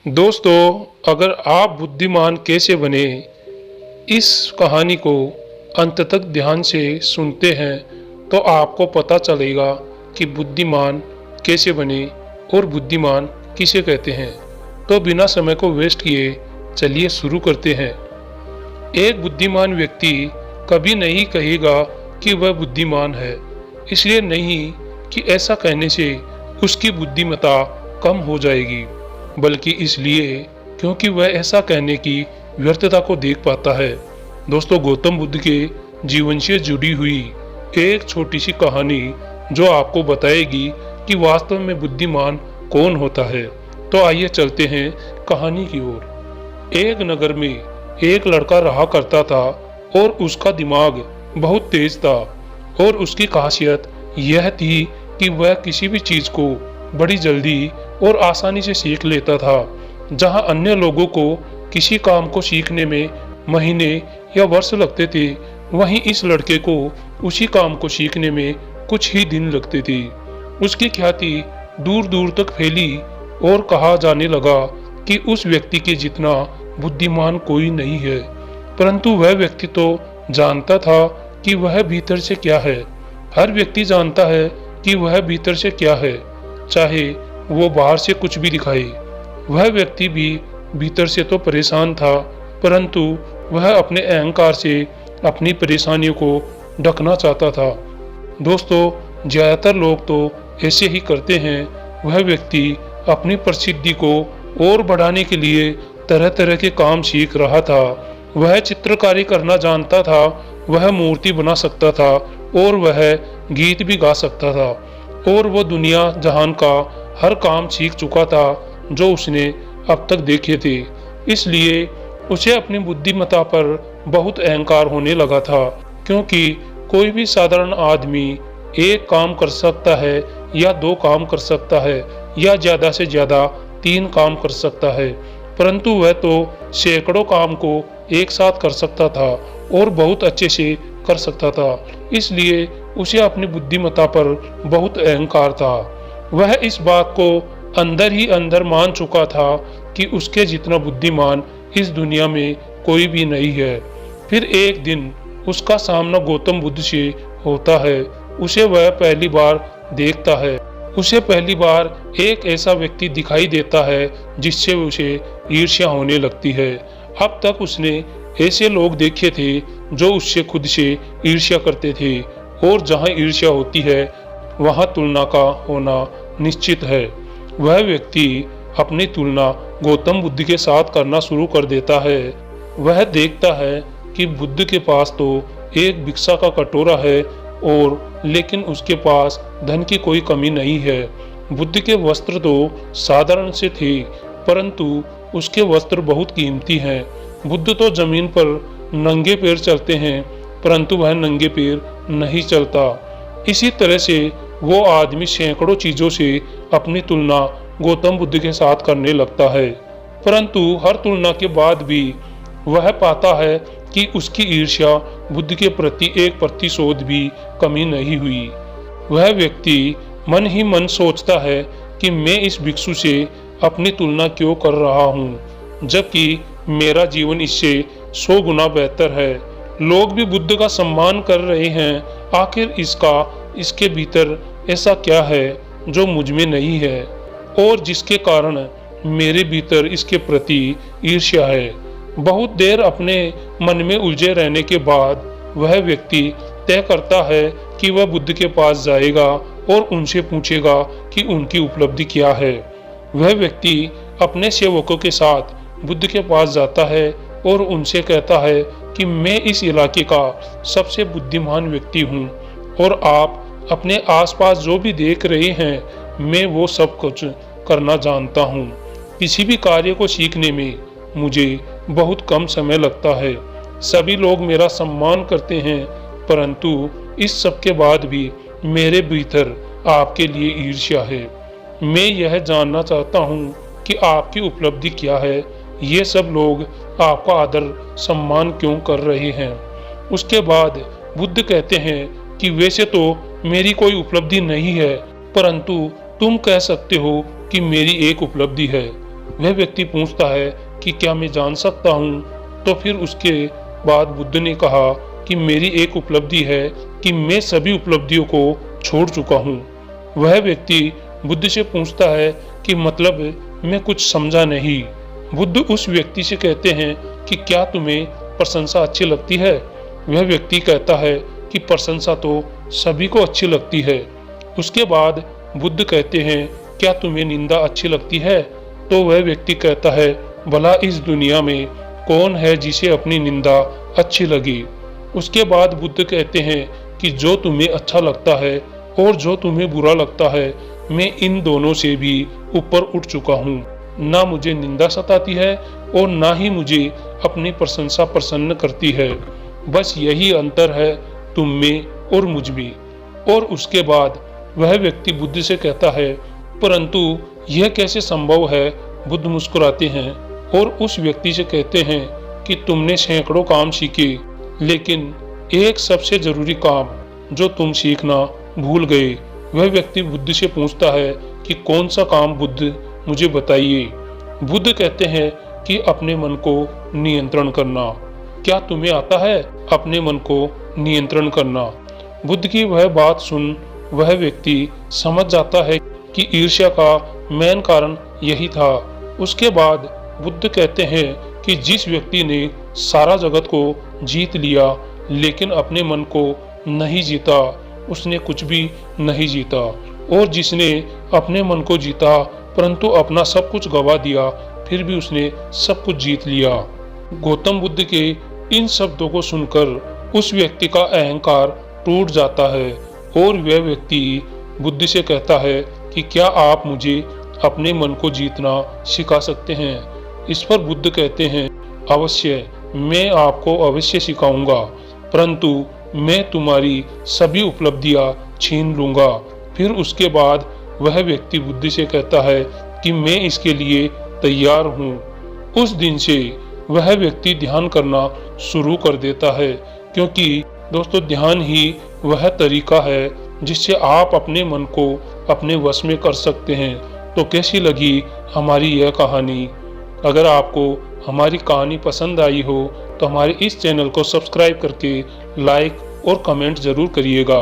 दोस्तों, अगर आप बुद्धिमान कैसे बने इस कहानी को अंत तक ध्यान से सुनते हैं तो आपको पता चलेगा कि बुद्धिमान कैसे बने और बुद्धिमान किसे कहते हैं। तो बिना समय को वेस्ट किए चलिए शुरू करते हैं। एक बुद्धिमान व्यक्ति कभी नहीं कहेगा कि वह बुद्धिमान है, इसलिए नहीं कि ऐसा कहने से उसकी बुद्धिमत्ता कम हो जाएगी, बल्कि इसलिए क्योंकि वह ऐसा कहने की व्यर्थता को देख पाता है। दोस्तों, गौतम बुद्ध के जीवन से जुड़ी हुई एक छोटी सी कहानी जो आपको बताएगी कि वास्तव में बुद्धिमान कौन होता है। तो आइए चलते हैं कहानी की ओर। एक नगर में एक लड़का रहा करता था और उसका दिमाग बहुत तेज था और उसकी खासियत यह थी कि वह किसी भी चीज को बड़ी जल्दी और आसानी से सीख लेता था। जहां अन्य लोगों को किसी काम को सीखने में महीने या वर्ष लगते थे, वहीं इस लड़के को उसी काम को सीखने में कुछ ही दिन लगते थे। उसकी ख्याति दूर दूर तक फैली और कहा जाने लगा कि उस व्यक्ति के जितना बुद्धिमान कोई नहीं है। परंतु वह व्यक्ति तो जानता था कि वह भीतर से क्या है। हर व्यक्ति जानता है कि वह भीतर से क्या है, चाहे वो बाहर से कुछ भी दिखाए। वह व्यक्ति भी भीतर से तो परेशान था, परंतु वह अपने अहंकार से अपनी परेशानियों को ढकना चाहता था। दोस्तों, ज्यादातर लोग तो ऐसे ही करते हैं। वह व्यक्ति अपनी प्रसिद्धि को और बढ़ाने के लिए तरह तरह के काम सीख रहा था। वह चित्रकारी करना जानता था, वह मूर्ति बना सकता था और वह गीत भी गा सकता था, और वो दुनिया जहान का हर काम सीख चुका था जो उसने अब तक देखे थे। इसलिए उसे अपनी बुद्धिमत्ता पर बहुत अहंकार होने लगा था, क्योंकि कोई भी साधारण आदमी एक काम कर सकता है या दो काम कर सकता है या ज्यादा से ज्यादा 3 काम कर सकता है, परंतु वह तो सैकड़ों काम को एक साथ कर सकता था और बहुत अच्छे से कर सकता था। इसलिए उसे अपनी बुद्धिमत्ता पर बहुत अहंकार था। वह इस बात को अंदर ही अंदर मान चुका था कि उसके जितना बुद्धिमान इस दुनिया में कोई भी नहीं है। फिर एक दिन उसका सामना गौतम बुद्ध से होता है। उसे वह पहली बार देखता है। उसे पहली बार एक ऐसा व्यक्ति दिखाई देता है जिससे उसे ईर्ष्या होने लगती है। अब तक उसने ऐसे लोग देखे थे जो उससे खुद से ईर्ष्या करते थे, और जहां ईर्ष्या होती है वहां तुलना का होना निश्चित है। वह व्यक्ति अपनी तुलना गौतम बुद्ध के साथ करना शुरू कर देता है। वह देखता है कि बुद्ध के पास तो एक भिक्षा का कटोरा है, और लेकिन उसके पास धन की कोई कमी नहीं है। बुद्ध के वस्त्र तो साधारण से थे, परंतु उसके वस्त्र बहुत कीमती हैं। बुद्ध तो जमीन पर नंगे पैर चलते हैं, परंतु वह नंगे पैर नहीं चलता। इसी तरह से वो आदमी सैकड़ों चीजों से अपनी तुलना गौतम बुद्ध के साथ करने लगता है, परंतु हर तुलना के बाद भी वह पाता है कि उसकी ईर्ष्या बुद्ध के प्रति 1% भी कमी नहीं हुई। वह व्यक्ति मन ही मन सोचता है कि मैं इस भिक्षु से अपनी तुलना क्यों कर रहा हूँ, जबकि मेरा जीवन इससे 100 गुना बेहतर है। लोग भी बुद्ध का सम्मान कर रहे हैं, आखिर इसके भीतर ऐसा क्या है जो मुझ में नहीं है और जिसके कारण मेरे भीतर इसके प्रति ईर्ष्या है। बहुत देर अपने मन में उलझे रहने के बाद वह व्यक्ति तय करता है कि वह बुद्ध के पास जाएगा और उनसे पूछेगा कि उनकी उपलब्धि क्या है। वह व्यक्ति अपने सेवकों के साथ बुद्ध के पास जाता है और उनसे कहता है कि मैं इस इलाके का सबसे बुद्धिमान व्यक्ति हूँ, और आप अपने आसपास जो भी देख रहे हैं मैं वो सब कुछ करना जानता हूँ। किसी भी कार्य को सीखने में मुझे बहुत कम समय लगता है। सभी लोग मेरा सम्मान करते हैं, परंतु इस सब के बाद भी मेरे भीतर आपके लिए ईर्ष्या है। मैं यह जानना चाहता हूँ कि आपकी उपलब्धि क्या है। ये सब लोग आपका आदर सम्मान क्यों कर रहे हैं। उसके बाद बुद्ध कहते हैं कि वैसे तो मेरी कोई उपलब्धि नहीं है, परंतु तुम कह सकते हो कि मेरी एक उपलब्धि है। वह व्यक्ति पूछता है कि क्या मैं जान सकता हूँ? तो फिर उसके बाद बुद्ध ने कहा कि मेरी एक उपलब्धि है कि मैं सभी उपलब्धियों को छोड़ चुका हूँ। वह व्यक्ति बुद्ध से पूछता है कि मतलब मैं कुछ समझा नहीं। बुद्ध उस व्यक्ति से कहते हैं कि क्या तुम्हें प्रशंसा अच्छी लगती है? वह व्यक्ति कहता है कि प्रशंसा तो सभी को अच्छी लगती है। उसके बाद बुद्ध कहते हैं क्या तुम्हें निंदा अच्छी लगती है? तो वह व्यक्ति कहता है भला इस दुनिया में कौन है जिसे अपनी निंदा अच्छी लगी। उसके बाद बुद्ध कहते हैं कि जो तुम्हें अच्छा लगता है और जो तुम्हें बुरा लगता है, मैं इन दोनों से भी ऊपर उठ चुका हूँ। ना मुझे निंदा सताती है और ना ही मुझे अपनी प्रशंसा प्रसन्न करती है। बस यही अंतर है तुम में और मुझ में। और उसके बाद वह व्यक्ति बुद्ध से कहता है परंतु यह कैसे संभव है? बुद्ध मुस्कुराते हैं और उस व्यक्ति से कहते हैं कि तुमने सैकड़ों काम सीखे, लेकिन एक सबसे जरूरी काम जो तुम सीखना भूल गए। वह व्यक्ति बुद्ध से पूछता है कि कौन सा काम बुद्ध, मुझे बताइए। बुद्ध कहते हैं कि अपने मन को नियंत्रण करना। क्या तुम्हें आता है अपने मन को नियंत्रण करना? बुद्ध की वह बात सुन वह व्यक्ति समझ जाता है कि ईर्ष्या का मेन कारण यही था। उसके बाद बुद्ध कहते हैं कि जिस व्यक्ति ने सारा जगत को जीत लिया लेकिन अपने मन को नहीं जीता, उसने कुछ भी नहीं जीता। और जिसने अपने मन को जीता परंतु अपना सब कुछ गवा दिया, फिर भी उसने सब कुछ जीत लिया। गौतम बुद्ध के इन शब्दों को सुनकर उस व्यक्ति का अहंकार टूट जाता है और वह व्यक्ति बुद्ध से कहता है कि क्या आप मुझे अपने मन को जीतना सिखा सकते हैं? इस पर बुद्ध कहते हैं अवश्य, मैं आपको अवश्य सिखाऊंगा, परंतु मैं तुम्हारी सभी उपलब्धियां छीन लूंगा। फिर उसके बाद वह व्यक्ति बुद्ध से कहता है कि मैं इसके लिए तैयार हूँ। उस दिन से वह व्यक्ति ध्यान करना शुरू कर देता है, क्योंकि दोस्तों ध्यान ही वह तरीका है जिससे आप अपने मन को अपने वश में कर सकते हैं। तो कैसी लगी हमारी यह कहानी? अगर आपको हमारी कहानी पसंद आई हो तो हमारे इस चैनल को सब्सक्राइब करके लाइक और कमेंट जरूर करिएगा।